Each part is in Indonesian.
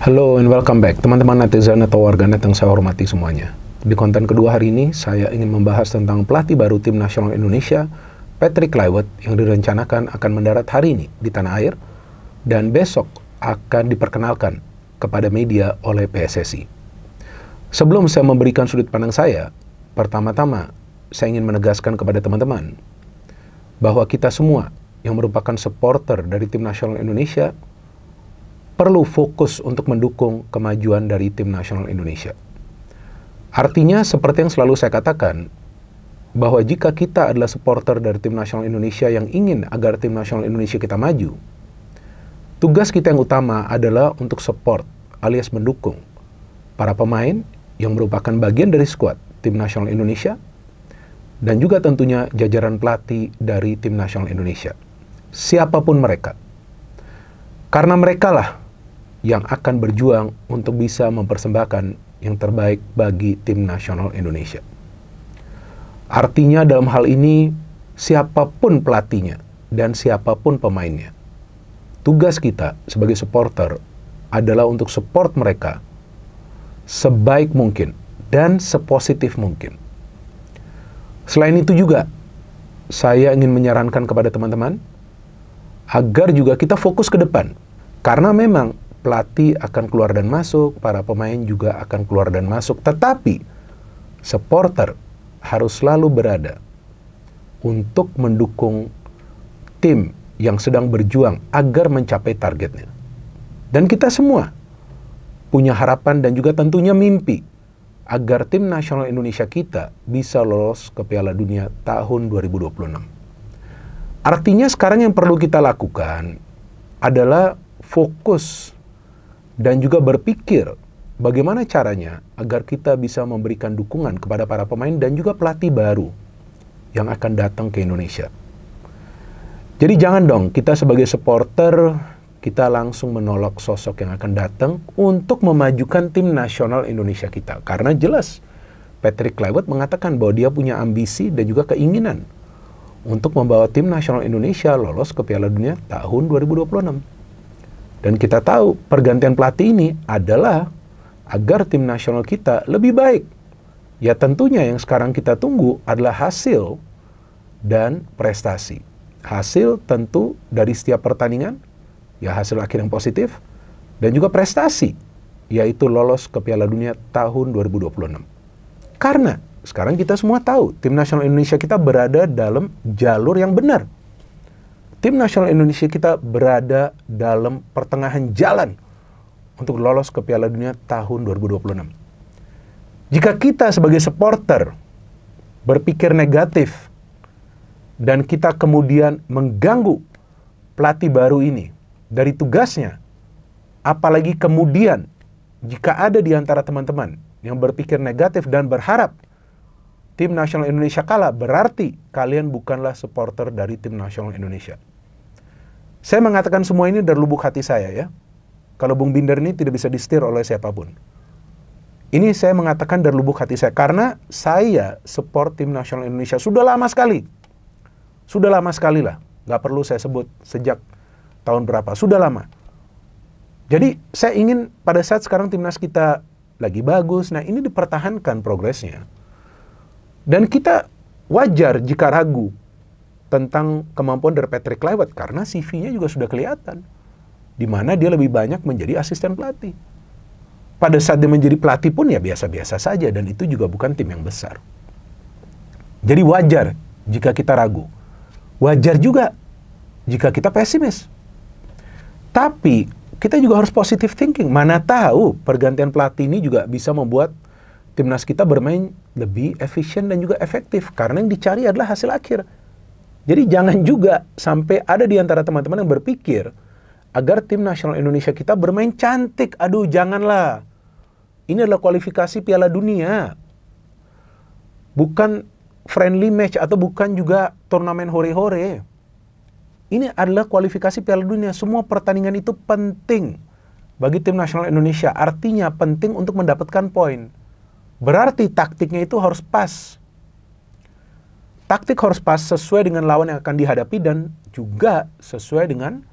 Halo and welcome back teman-teman netizen atau warganet yang saya hormati semuanya. Di konten kedua hari ini, saya ingin membahas tentang pelatih baru Tim Nasional Indonesia, Patrick Kluivert, yang direncanakan akan mendarat hari ini di tanah air, dan besok akan diperkenalkan kepada media oleh PSSI. Sebelum saya memberikan sudut pandang saya, pertama-tama saya ingin menegaskan kepada teman-teman bahwa kita semua yang merupakan supporter dari Tim Nasional Indonesia perlu fokus untuk mendukung kemajuan dari Tim Nasional Indonesia. Artinya, seperti yang selalu saya katakan, bahwa jika kita adalah supporter dari Tim Nasional Indonesia yang ingin agar Tim Nasional Indonesia kita maju, tugas kita yang utama adalah untuk support alias mendukung para pemain yang merupakan bagian dari skuad Tim Nasional Indonesia dan juga tentunya jajaran pelatih dari Tim Nasional Indonesia. Siapapun mereka. Karena merekalah yang akan berjuang untuk bisa mempersembahkan yang terbaik bagi Tim Nasional Indonesia. Artinya dalam hal ini, siapapun pelatihnya dan siapapun pemainnya, tugas kita sebagai supporter adalah untuk support mereka sebaik mungkin dan sepositif mungkin. Selain itu juga, saya ingin menyarankan kepada teman-teman agar juga kita fokus ke depan. Karena memang pelatih akan keluar dan masuk, para pemain juga akan keluar dan masuk. Tetapi, supporter harus selalu berada untuk mendukung tim yang sedang berjuang agar mencapai targetnya. Dan kita semua punya harapan dan juga tentunya mimpi agar Tim Nasional Indonesia kita bisa lolos ke Piala Dunia tahun 2026. Artinya sekarang yang perlu kita lakukan adalah fokus dan juga berpikir bagaimana caranya agar kita bisa memberikan dukungan kepada para pemain dan juga pelatih baru yang akan datang ke Indonesia. Jadi jangan dong kita sebagai supporter kita langsung menolak sosok yang akan datang untuk memajukan Tim Nasional Indonesia kita. Karena jelas Patrick Kluivert mengatakan bahwa dia punya ambisi dan juga keinginan untuk membawa Tim Nasional Indonesia lolos ke Piala Dunia tahun 2026. Dan kita tahu pergantian pelatih ini adalah agar Tim Nasional kita lebih baik. Ya tentunya yang sekarang kita tunggu adalah hasil dan prestasi. Hasil tentu dari setiap pertandingan, ya hasil akhir yang positif, dan juga prestasi, yaitu lolos ke Piala Dunia tahun 2026. Karena sekarang kita semua tahu Tim Nasional Indonesia kita berada dalam jalur yang benar. Tim Nasional Indonesia kita berada dalam pertengahan jalan untuk lolos ke Piala Dunia tahun 2026. Jika kita sebagai supporter berpikir negatif dan kita kemudian mengganggu pelatih baru ini dari tugasnya, apalagi kemudian jika ada di antara teman-teman yang berpikir negatif dan berharap Tim Nasional Indonesia kalah, berarti kalian bukanlah supporter dari Tim Nasional Indonesia. Saya mengatakan semua ini dari lubuk hati saya ya. Kalau Bung Binder ini tidak bisa disetir oleh siapapun. Ini saya mengatakan dari lubuk hati saya karena saya support Tim Nasional Indonesia sudah lama sekali. Sudah lama sekali lah. Gak perlu saya sebut sejak tahun berapa. Sudah lama. Jadi saya ingin pada saat sekarang timnas kita lagi bagus. Nah ini dipertahankan progresnya. Dan kita wajar jika ragu tentang kemampuan dari Patrick Kluivert karena CV-nya juga sudah kelihatan di mana dia lebih banyak menjadi asisten pelatih. Pada saat dia menjadi pelatih pun ya biasa-biasa saja dan itu juga bukan tim yang besar. Jadi wajar jika kita ragu. Wajar juga jika kita pesimis. Tapi kita juga harus positive thinking. Mana tahu pergantian pelatih ini juga bisa membuat timnas kita bermain lebih efisien dan juga efektif karena yang dicari adalah hasil akhir. Jadi jangan juga sampai ada di antara teman-teman yang berpikir agar Tim Nasional Indonesia kita bermain cantik. Aduh, janganlah. Ini adalah kualifikasi Piala Dunia. Bukan friendly match atau bukan juga turnamen hore-hore. Ini adalah kualifikasi Piala Dunia. Semua pertandingan itu penting bagi Tim Nasional Indonesia. Artinya penting untuk mendapatkan poin. Berarti taktiknya itu harus pas. Taktik harus pas sesuai dengan lawan yang akan dihadapi dan juga sesuai dengan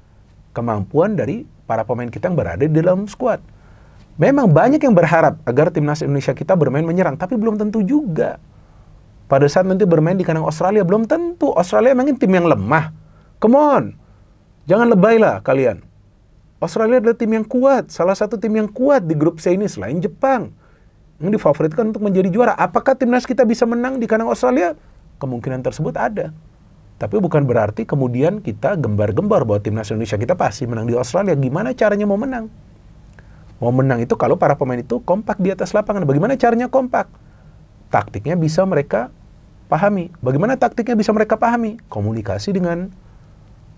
kemampuan dari para pemain kita yang berada di dalam skuad. Memang banyak yang berharap agar timnas Indonesia kita bermain menyerang, tapi belum tentu juga. Pada saat nanti bermain di kandang Australia, belum tentu. Australia memang tim yang lemah. Come on, jangan lebay lah kalian. Australia adalah tim yang kuat, salah satu tim yang kuat di grup C ini selain Jepang, yang difavoritkan untuk menjadi juara. Apakah timnas kita bisa menang di kandang Australia? Kemungkinan tersebut ada. Tapi bukan berarti kemudian kita gembar-gembar bahwa timnas Indonesia kita pasti menang di Australia. Gimana caranya mau menang? Mau menang itu kalau para pemain itu kompak di atas lapangan. Bagaimana caranya kompak? Taktiknya bisa mereka pahami. Bagaimana taktiknya bisa mereka pahami? Komunikasi dengan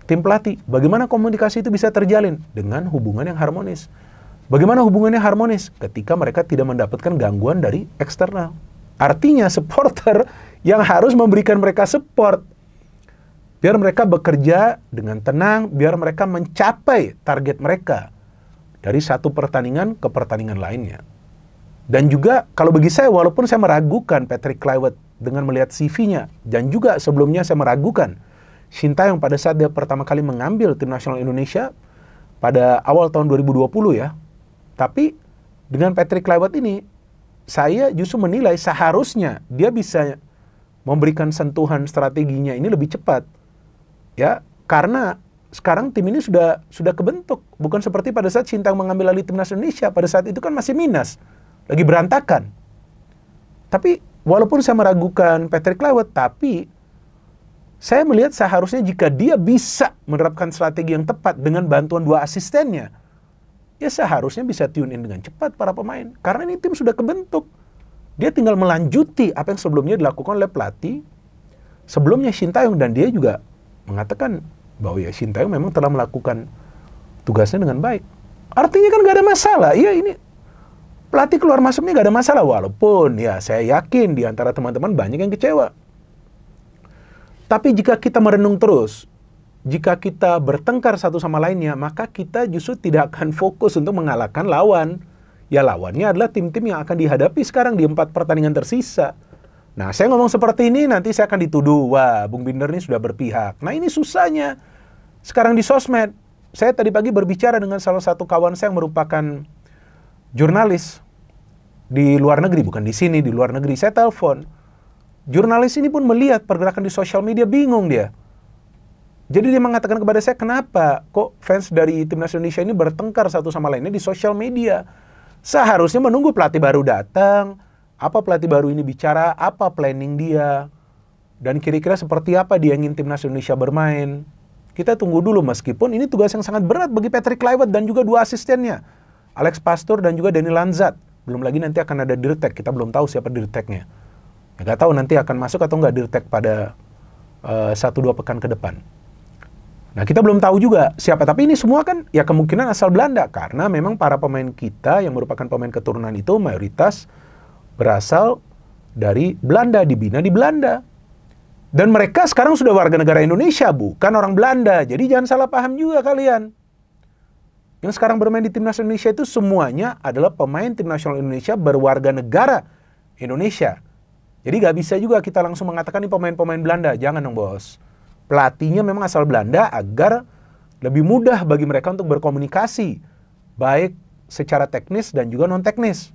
tim pelatih. Bagaimana komunikasi itu bisa terjalin? Dengan hubungan yang harmonis. Bagaimana hubungannya harmonis? Ketika mereka tidak mendapatkan gangguan dari eksternal. Artinya supporter yang harus memberikan mereka support. Biar mereka bekerja dengan tenang, biar mereka mencapai target mereka dari satu pertandingan ke pertandingan lainnya. Dan juga kalau bagi saya, walaupun saya meragukan Patrick Kluivert dengan melihat CV-nya, dan juga sebelumnya saya meragukan Sintayong pada saat dia pertama kali mengambil tim nasional Indonesia pada awal tahun 2020 ya. Tapi dengan Patrick Kluivert ini, saya justru menilai seharusnya dia bisa memberikan sentuhan strateginya ini lebih cepat. Ya, karena sekarang tim ini sudah kebentuk. Bukan seperti pada saat Sintayong mengambil alih timnas Indonesia. Pada saat itu kan masih minus. Lagi berantakan. Tapi walaupun saya meragukan Patrick Kluivert, tapi saya melihat seharusnya jika dia bisa menerapkan strategi yang tepat dengan bantuan dua asistennya, ya seharusnya bisa tune in dengan cepat para pemain. Karena ini tim sudah kebentuk. Dia tinggal melanjuti apa yang sebelumnya dilakukan oleh pelatih. Sebelumnya Sintayong, dan dia juga mengatakan bahwa ya Sintayong memang telah melakukan tugasnya dengan baik. Artinya kan gak ada masalah. Iya, ini pelatih keluar masuknya gak ada masalah. Walaupun ya saya yakin di antara teman-teman banyak yang kecewa. Tapi jika kita merenung terus, jika kita bertengkar satu sama lainnya, maka kita justru tidak akan fokus untuk mengalahkan lawan. Ya lawannya adalah tim-tim yang akan dihadapi sekarang di 4 pertandingan tersisa. Nah, saya ngomong seperti ini, nanti saya akan dituduh, wah, Bung Binder ini sudah berpihak. Nah, ini susahnya. Sekarang di sosmed, saya tadi pagi berbicara dengan salah satu kawan saya yang merupakan jurnalis di luar negeri, bukan di sini, di luar negeri. Saya telepon. Jurnalis ini pun melihat pergerakan di sosial media, bingung dia. Jadi dia mengatakan kepada saya, kenapa kok fans dari timnas Indonesia ini bertengkar satu sama lainnya di sosial media? Seharusnya menunggu pelatih baru datang, apa pelatih baru ini bicara, apa planning dia, dan kira-kira seperti apa dia ingin timnas Indonesia bermain. Kita tunggu dulu, meskipun ini tugas yang sangat berat bagi Patrick Kluivert dan juga dua asistennya, Alex Pastoor dan juga Dani Lanzat. Belum lagi nanti akan ada Dirtek, kita belum tahu siapa Dirteknya. Nggak tahu nanti akan masuk atau nggak Dirtek pada 1-2 pekan ke depan. Nah, kita belum tahu juga siapa, tapi ini semua kan ya kemungkinan asal Belanda, karena memang para pemain kita yang merupakan pemain keturunan itu mayoritas berasal dari Belanda, dibina di Belanda. Dan mereka sekarang sudah warga negara Indonesia, bukan orang Belanda. Jadi jangan salah paham juga kalian. Yang sekarang bermain di timnas Indonesia itu semuanya adalah pemain tim nasional Indonesia berwarga negara Indonesia. Jadi gak bisa juga kita langsung mengatakan ini pemain-pemain Belanda. Jangan dong, bos. Pelatihnya memang asal Belanda agar lebih mudah bagi mereka untuk berkomunikasi, baik secara teknis dan juga non-teknis.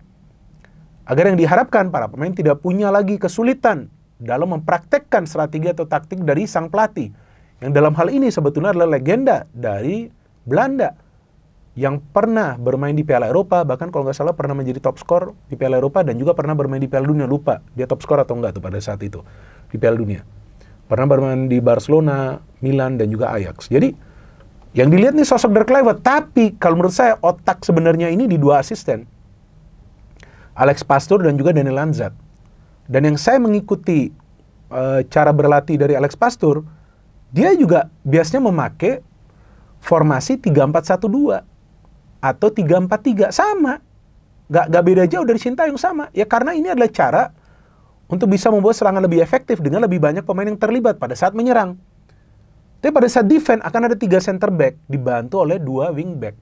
Agar yang diharapkan para pemain tidak punya lagi kesulitan dalam mempraktekkan strategi atau taktik dari sang pelatih. Yang dalam hal ini sebetulnya adalah legenda dari Belanda yang pernah bermain di Piala Eropa, bahkan kalau nggak salah pernah menjadi top skor di Piala Eropa dan juga pernah bermain di Piala Dunia. Lupa dia top skor atau enggak tuh pada saat itu di Piala Dunia. Pernah bermain di Barcelona, Milan, dan juga Ajax. Jadi yang dilihat nih sosok dari Kluivert, tapi kalau menurut saya otak sebenarnya ini di dua asisten, Alex Pastoor dan juga Dani Lanzat. Dan yang saya mengikuti cara berlatih dari Alex Pastoor, dia juga biasanya memakai formasi 3-4-1-2 atau 3-4-3, sama. Gak beda jauh dari Sintayong, sama. Ya karena ini adalah cara untuk bisa membuat serangan lebih efektif dengan lebih banyak pemain yang terlibat pada saat menyerang. Tapi pada saat defense akan ada 3 center back dibantu oleh 2 wing back.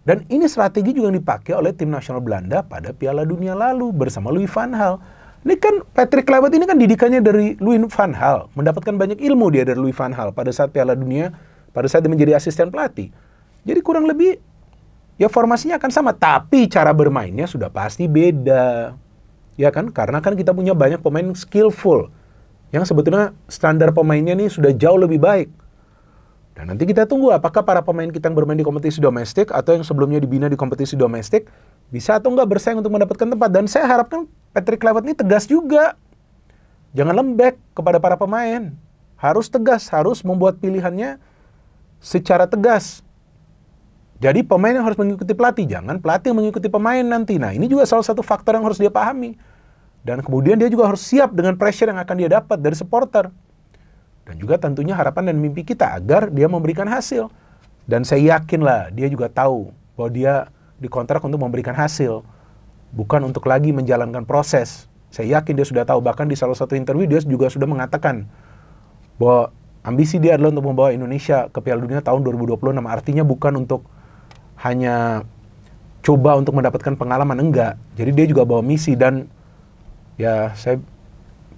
Dan ini strategi juga yang dipakai oleh tim nasional Belanda pada Piala Dunia lalu bersama Louis van Gaal. Ini kan Patrick Kluivert ini kan didikannya dari Louis van Gaal, mendapatkan banyak ilmu dia dari Louis van Gaal pada saat Piala Dunia, pada saat dia menjadi asisten pelatih. Jadi kurang lebih ya formasinya akan sama, tapi cara bermainnya sudah pasti beda. Ya kan? Karena kan kita punya banyak pemain skillful, yang sebetulnya standar pemainnya nih sudah jauh lebih baik. Dan nanti kita tunggu apakah para pemain kita yang bermain di kompetisi domestik atau yang sebelumnya dibina di kompetisi domestik bisa atau enggak bersaing untuk mendapatkan tempat. Dan saya harapkan Patrick Kluivert ini tegas juga. Jangan lembek kepada para pemain. Harus tegas, harus membuat pilihannya secara tegas. Jadi pemain yang harus mengikuti pelatih, jangan pelatih yang mengikuti pemain nanti. Nah, ini juga salah satu faktor yang harus dia pahami. Dan kemudian dia juga harus siap dengan pressure yang akan dia dapat dari supporter. Dan juga tentunya harapan dan mimpi kita agar dia memberikan hasil. Dan saya yakin lah, dia juga tahu bahwa dia dikontrak untuk memberikan hasil. Bukan untuk lagi menjalankan proses. Saya yakin dia sudah tahu, bahkan di salah satu interview dia juga sudah mengatakan bahwa ambisi dia adalah untuk membawa Indonesia ke Piala Dunia tahun 2026. Artinya bukan untuk hanya coba untuk mendapatkan pengalaman, enggak. Jadi dia juga bawa misi dan ya saya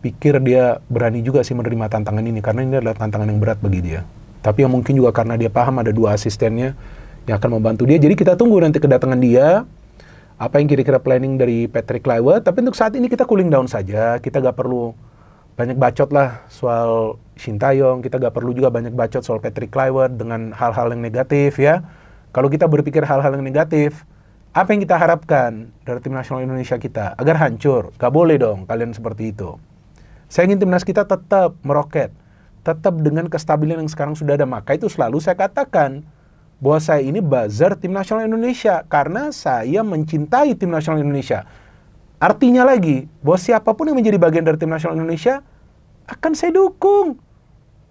pikir dia berani juga sih menerima tantangan ini, karena ini adalah tantangan yang berat bagi dia. Tapi yang mungkin juga karena dia paham ada 2 asistennya yang akan membantu dia. Jadi kita tunggu nanti kedatangan dia, apa yang kira-kira planning dari Patrick Kluivert. Tapi untuk saat ini kita cooling down saja. Kita gak perlu banyak bacot lah soal Shin Tae-yong. Kita gak perlu juga banyak bacot soal Patrick Kluivert dengan hal-hal yang negatif ya. Kalau kita berpikir hal-hal yang negatif, apa yang kita harapkan dari tim nasional Indonesia kita? Agar hancur. Gak boleh dong kalian seperti itu. Saya ingin timnas kita tetap meroket, tetap dengan kestabilan yang sekarang sudah ada. Maka itu selalu saya katakan bahwa saya ini buzzer tim nasional Indonesia karena saya mencintai tim nasional Indonesia. Artinya lagi bahwa siapapun yang menjadi bagian dari tim nasional Indonesia akan saya dukung.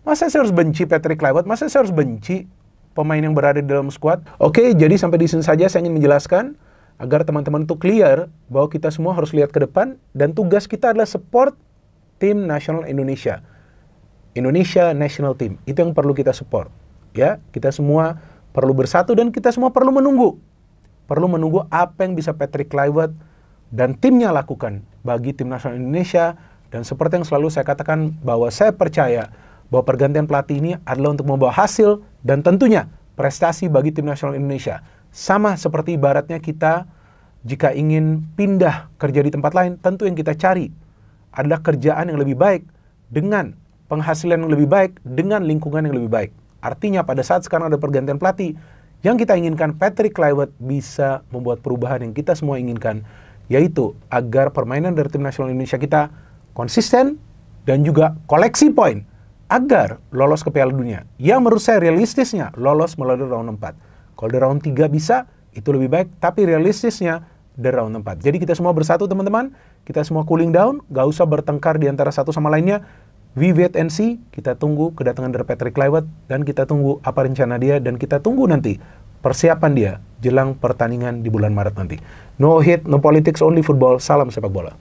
Masa saya harus benci Patrick Kluivert? Masa saya harus benci pemain yang berada di dalam skuad? Oke, jadi sampai di sini saja saya ingin menjelaskan agar teman-teman itu clear bahwa kita semua harus lihat ke depan dan tugas kita adalah support tim nasional Indonesia. Indonesia National Team. Itu yang perlu kita support. Ya, kita semua perlu bersatu dan kita semua perlu menunggu. Perlu menunggu apa yang bisa Patrick Kluivert dan timnya lakukan bagi tim nasional Indonesia. Dan seperti yang selalu saya katakan bahwa saya percaya bahwa pergantian pelatih ini adalah untuk membawa hasil dan tentunya prestasi bagi tim nasional Indonesia. Sama seperti ibaratnya kita jika ingin pindah kerja di tempat lain, tentu yang kita cari adalah kerjaan yang lebih baik, dengan penghasilan yang lebih baik, dengan lingkungan yang lebih baik. Artinya pada saat sekarang ada pergantian pelatih, yang kita inginkan Patrick Kluivert bisa membuat perubahan yang kita semua inginkan, yaitu agar permainan dari tim nasional Indonesia kita konsisten dan juga koleksi poin, agar lolos ke Piala Dunia. Yang menurut saya realistisnya lolos melalui round 4. Kalau di round 3 bisa, itu lebih baik, tapi realistisnya dari round 4. Jadi kita semua bersatu teman-teman, kita semua cooling down, gak usah bertengkar di antara satu sama lainnya. We wait and see, kita tunggu kedatangan dari Patrick Kluivert, dan kita tunggu apa rencana dia, dan kita tunggu nanti persiapan dia jelang pertandingan di bulan Maret nanti. No hate, no politics, only football. Salam sepak bola.